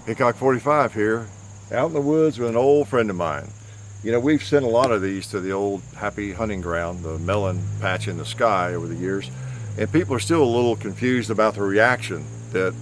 Hickok 45 here, out in the woods with an old friend of mine. You know, we've sent a lot of these to the old happy hunting ground, the melon patch in the sky over the years, and people are still a little confused about the reaction that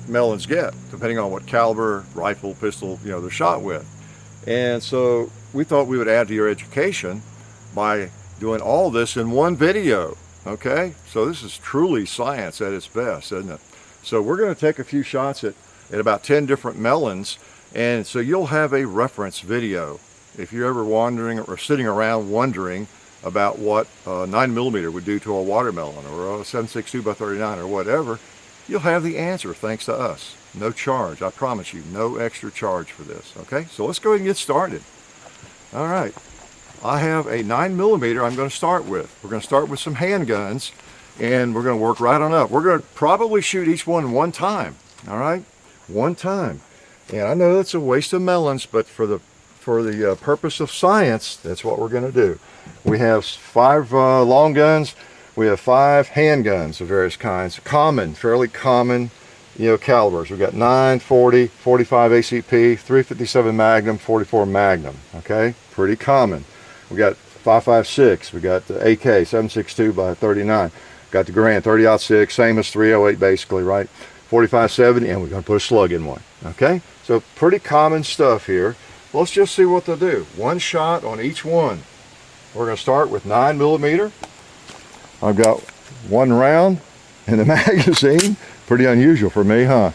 melons get, depending on what caliber, rifle, pistol, they're shot with. And so we thought we would add to your education by doing all this in one video, okay? So this is truly science at its best, isn't it? So we're gonna take a few shots at about 10 different melons, and so you'll have a reference video. If you're ever wandering or sitting around wondering about what a 9mm would do to a watermelon or a 7.62 by 39 or whatever, you'll have the answer thanks to us. No charge, I promise you, no extra charge for this, okay? So let's go ahead and get started. All right, I have a 9mm I'm gonna start with. We're gonna start with some handguns, and we're gonna work right on up. We're gonna probably shoot each one time, all right? One time. And I know that's a waste of melons, but for the purpose of science, that's what we're going to do. We have 5 long guns. We have 5 handguns of various kinds, fairly common, calibers. We've got 9, 40, 45 ACP, 357 Magnum, 44 Magnum. Okay, pretty common. We got 5.56. We got the AK 7.62 by 39. Got the Garand 30-06, same as 308 basically, right? 45-70, and we're going to put a slug in one. Okay, so pretty common stuff here. Let's just see what they'll do. One shot on each one. We're going to start with 9mm. I've got 1 round in the magazine. Pretty unusual for me, huh?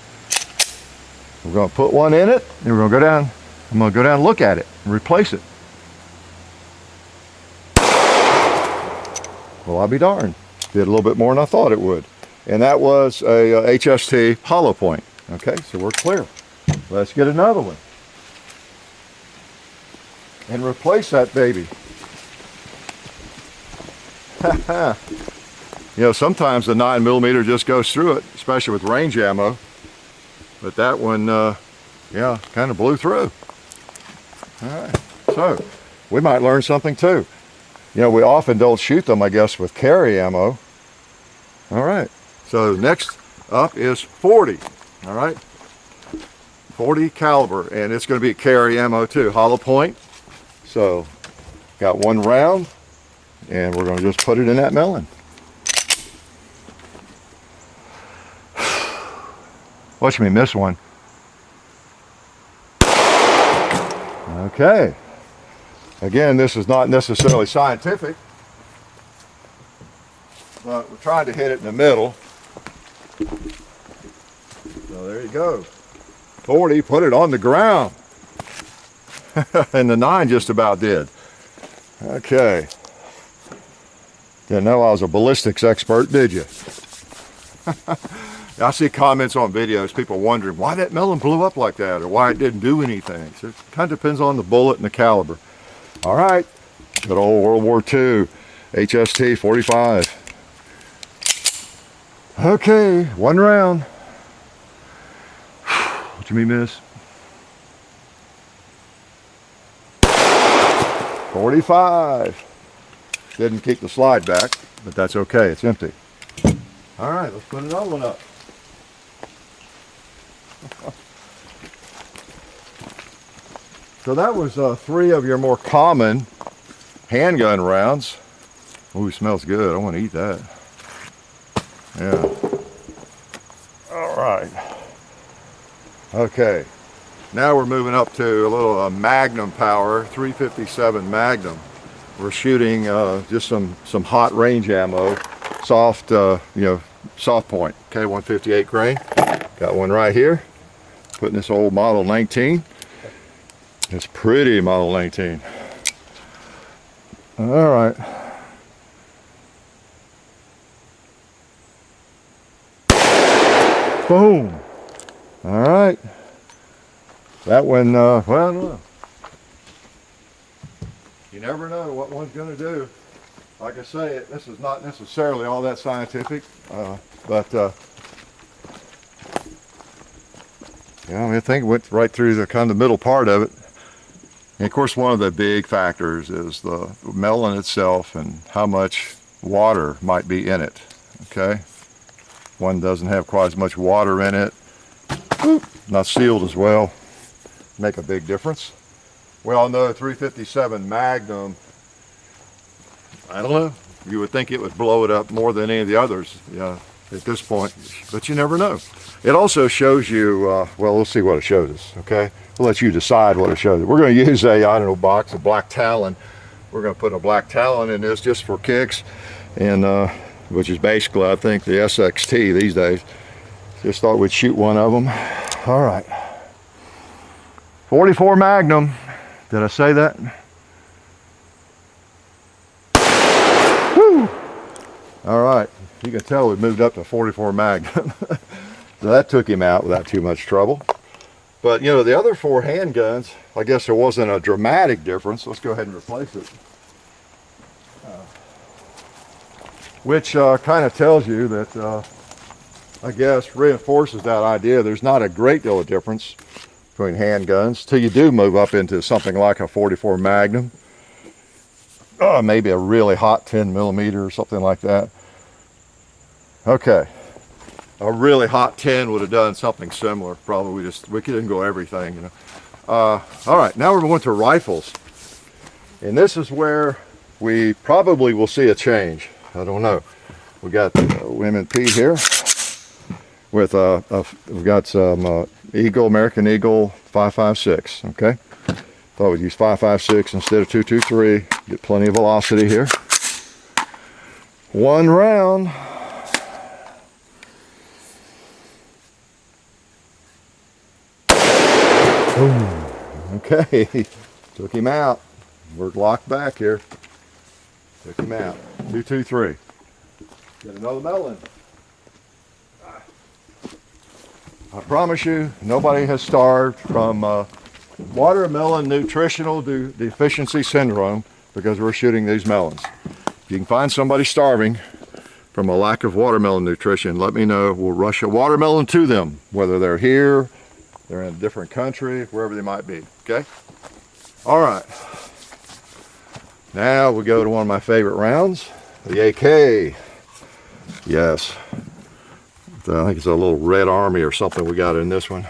We're going to put one in it, and we're going to go down. I'm going to go down and look at it and replace it. Well, I'll be darned. Did a little bit more than I thought it would. And that was a HST hollow point. Okay, so we're clear. Let's get another one. And replace that baby. Sometimes the 9mm just goes through it, especially with range ammo. But that one, kind of blew through. All right, so we might learn something too. We often don't shoot them, I guess, with carry ammo. All right, so next up is 40, all right? 40 caliber, and it's going to be carry ammo too, hollow point. So, got 1 round, and we're going to just put it in that melon. Watch me miss one. Okay. Again, this is not necessarily scientific, but we're trying to hit it in the middle. So there you go. 40, put it on the ground. And the 9 just about did. Okay. Didn't know I was a ballistics expert, did you? I see comments on videos, people wondering why that melon blew up like that or why it didn't do anything. So it kind of depends on the bullet and the caliber. All right. Good old World War II, HST 45. Okay, 1 round. What you mean, miss? 45. Didn't keep the slide back, but that's okay, it's empty. All right, let's put another one up. So that was 3 of your more common handgun rounds. Ooh, smells good, I want to eat that. Yeah. All right. Okay. Now we're moving up to a little Magnum power, 357 Magnum. We're shooting just some hot range ammo, soft, soft point. Okay, 158 grain. Got one right here. Putting this old Model 19. It's pretty Model 19. All right. Boom. All right. That one, well, no. You never know what one's going to do. Like I say, this is not necessarily all that scientific, but I think it went right through the kind of middle part of it. And of course, one of the big factors is the melon itself and how much water might be in it. Okay, one doesn't have quite as much water in it. not sealed as well. Make a big difference. We all know 357 Magnum, I don't know, you would think it would blow it up more than any of the others at this point, but you never know. It also shows you, well, we'll see what it shows us, okay? We'll let you decide what it shows us. We're going to use a, I don't know, box of black Talon. We're going to put a black Talon in this just for kicks, and which is basically, I think, the SXT these days. Just thought we'd shoot one of them. All right. 44 Magnum. Did I say that? Whew. All right. You can tell we moved up to 44 Magnum. So that took him out without too much trouble. But, you know, the other 4 handguns, I guess there wasn't a dramatic difference. Let's go ahead and replace it. Which kind of tells you that, I guess, reinforces that idea. There's not a great deal of difference between handguns till you do move up into something like a 44 Magnum. Maybe a really hot 10mm or something like that. Okay. A really hot 10 would have done something similar. Probably we couldn't go everything, you know. All right, now we're going to rifles. And this is where we probably will see a change. I don't know. We got Women Pete here with we've got some Eagle, American Eagle 5.56. Okay, thought we'd use 5.56 instead of 2.23. Get plenty of velocity here. 1 round. Boom. Okay, took him out. We're locked back here. Took him out. 2.23. Get another melon. I promise you, nobody has starved from watermelon nutritional deficiency syndrome because we're shooting these melons. If you can find somebody starving from a lack of watermelon nutrition, let me know. We'll rush a watermelon to them, whether they're here, they're in a different country, wherever they might be, okay? All right. Now we go to one of my favorite rounds, the AK. Yes. I think it's a little Red Army or something we got in this one.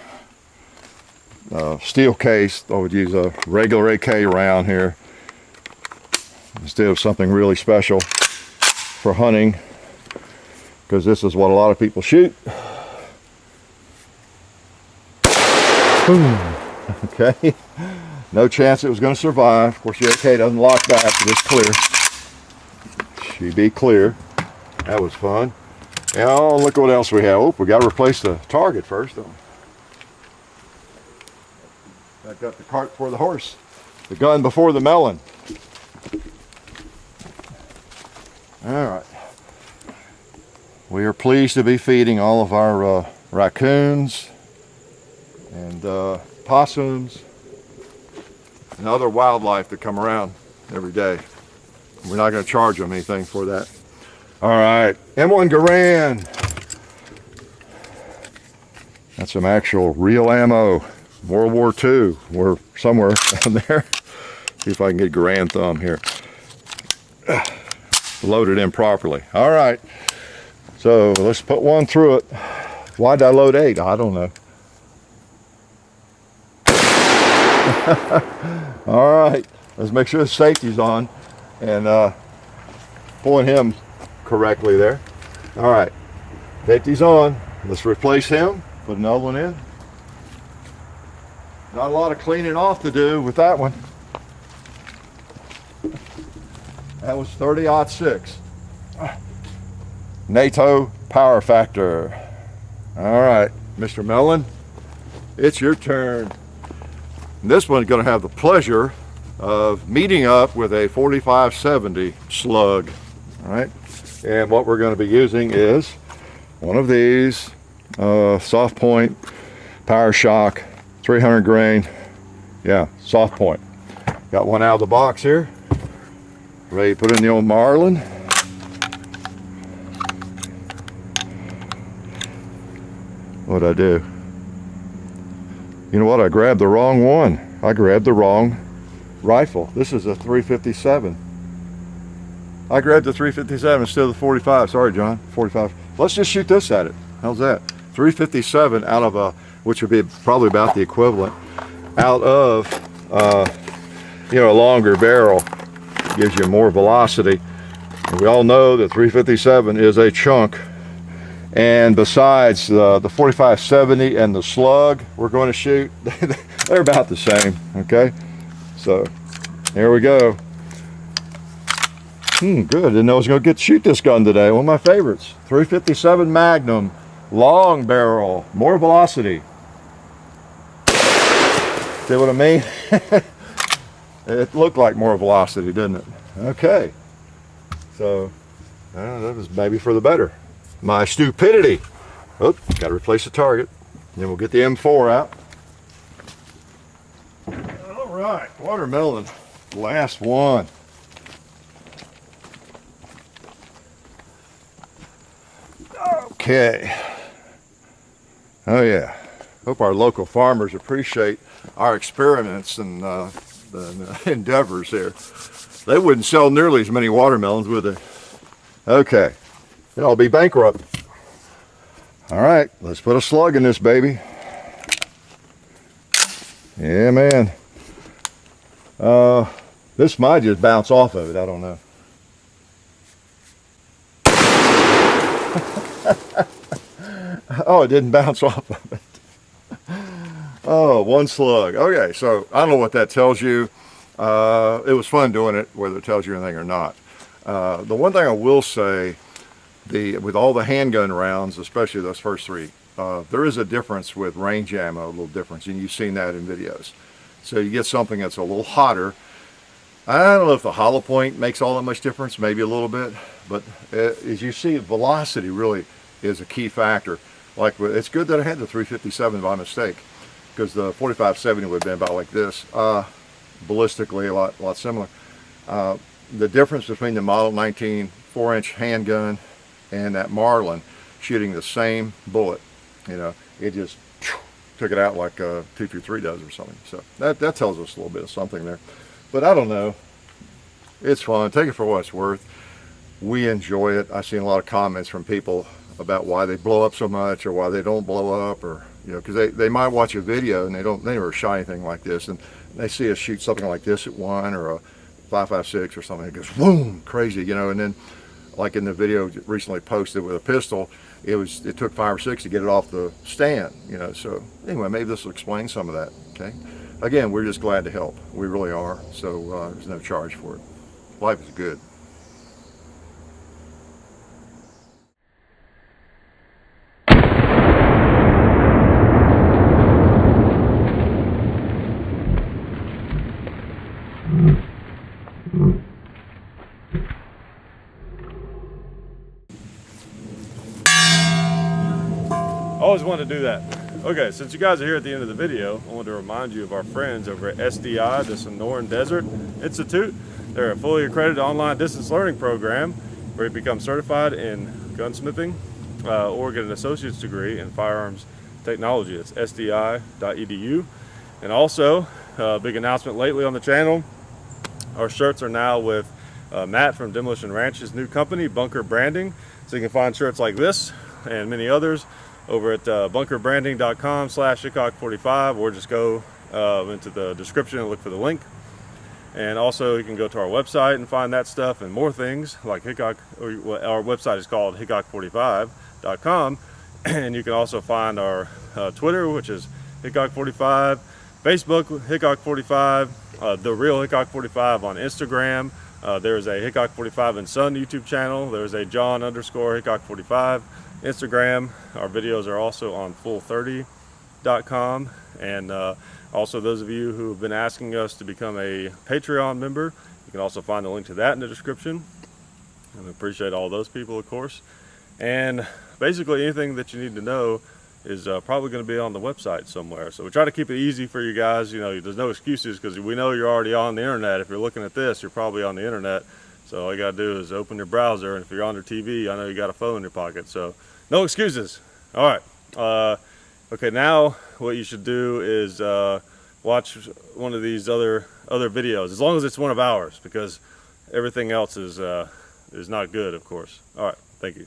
Steel case. I would use a regular AK round here instead of something really special for hunting, because this is what a lot of people shoot. Boom. Okay. No chance it was going to survive. Of course, the AK doesn't lock back. It's clear. She be clear. That was fun. And oh, look what else we have. Oh, we got to replace the target first, don't we? Back up the cart before the horse. The gun before the melon. All right. We are pleased to be feeding all of our raccoons and possums and other wildlife that come around every day. We're not going to charge them anything for that. All right, M1 Garand. That's some actual real ammo. World War II. We're somewhere down there. See if I can get Garand thumb here. Load it in properly. All right. So let's put one through it. Why did I load 8? I don't know. All right. Let's make sure the safety's on and pulling him correctly there. All right, safety's on. Let's replace him, put another one in. Not a lot of cleaning off to do with that one. That was 30-06. NATO power factor. All right, Mr. Melon, it's your turn. And this one's going to have the pleasure of meeting up with a 4570 slug. All right. And what we're going to be using is one of these soft point power shock 300 grain. Yeah, soft point. Got one out of the box here. Ready to put in the old Marlin. What'd I do? You know what? I grabbed the wrong one. I grabbed the wrong rifle. This is a 357. I grabbed the 357 instead of the 45. Sorry, John. 45. Let's just shoot this at it. How's that? 357 out of a which would be probably about the equivalent, out of you know, a longer barrel. Gives you more velocity. And we all know that 357 is a chunk. And besides the 4570 and the slug we're going to shoot, they're about the same. Okay, so there we go. Good. Didn't know I was going to get to shoot this gun today. One of my favorites. 357 Magnum, long barrel, more velocity. See what I mean? It looked like more velocity, didn't it? Okay. So that was maybe for the better. My stupidity. Oh, got to replace the target. Then we'll get the M4 out. All right, watermelon, last one. Okay. Oh yeah. Hope our local farmers appreciate our experiments and the endeavors here. They wouldn't sell nearly as many watermelons, would they? Okay. I'll be bankrupt. All right, let's put a slug in this baby. Yeah, man. This might just bounce off of it. I don't know. Oh, it didn't bounce off of it. Oh, one slug. Okay, so I don't know what that tells you. It was fun doing it, whether it tells you anything or not. The one thing I will say, with all the handgun rounds, especially those first three, there is a difference with range ammo, a little difference, and you've seen that in videos. So you get something that's a little hotter. I don't know if the hollow point makes all that much difference, maybe a little bit, but as you see, velocity really is a key factor. Like, it's good that I had the 357 by mistake, because the 4570 would have been about like this, ballistically a lot similar. The difference between the Model 19 4-inch handgun and that Marlin shooting the same bullet, you know, it just took it out like 223 does or something. So that tells us a little bit of something there. But I don't know. It's fun. Take it for what it's worth. We enjoy it. I've seen a lot of comments from people about why they blow up so much or why they don't blow up, or, you know, because they might watch a video and they never shot anything like this, and they see us shoot something like this at one, or a 5.56 or something. It goes boom, crazy, you know. And then, like in the video recently posted with a pistol, it took 5 or 6 to get it off the stand, you know. So anyway, maybe this will explain some of that. Okay. Again, we're just glad to help. We really are. So there's no charge for it. Life is good. Always wanted to do that. Okay, since you guys are here at the end of the video, I want to remind you of our friends over at SDI, the Sonoran Desert Institute. They're a fully accredited online distance learning program where you become certified in gunsmithing or get an associate's degree in firearms technology. It's sdi.edu. And also, big announcement lately on the channel, our shirts are now with Matt from Demolition Ranch's new company, Bunker Branding. So you can find shirts like this and many others over at bunkerbranding.com/Hickok45, or just go into the description and look for the link. And also you can go to our website and find that stuff and more things like Hickok, or our website is called Hickok45.com. And you can also find our Twitter, which is Hickok45, Facebook Hickok45, The Real Hickok45 on Instagram. There's a Hickok45 and Son YouTube channel. There's a John_Hickok45 Instagram. Our videos are also on full30.com. And also, those of you who have been asking us to become a Patreon member, you can also find the link to that in the description. And we appreciate all those people, of course. And basically anything that you need to know is probably going to be on the website somewhere. So we try to keep it easy for you guys. You know, there's no excuses, because we know you're already on the internet. If you're looking at this, you're probably on the internet. So all you got to do is open your browser, and if you're on your TV, I know you got a phone in your pocket. So no excuses. All right. Okay, now what you should do is watch one of these other videos, as long as it's one of ours, because everything else is not good, of course. All right, thank you.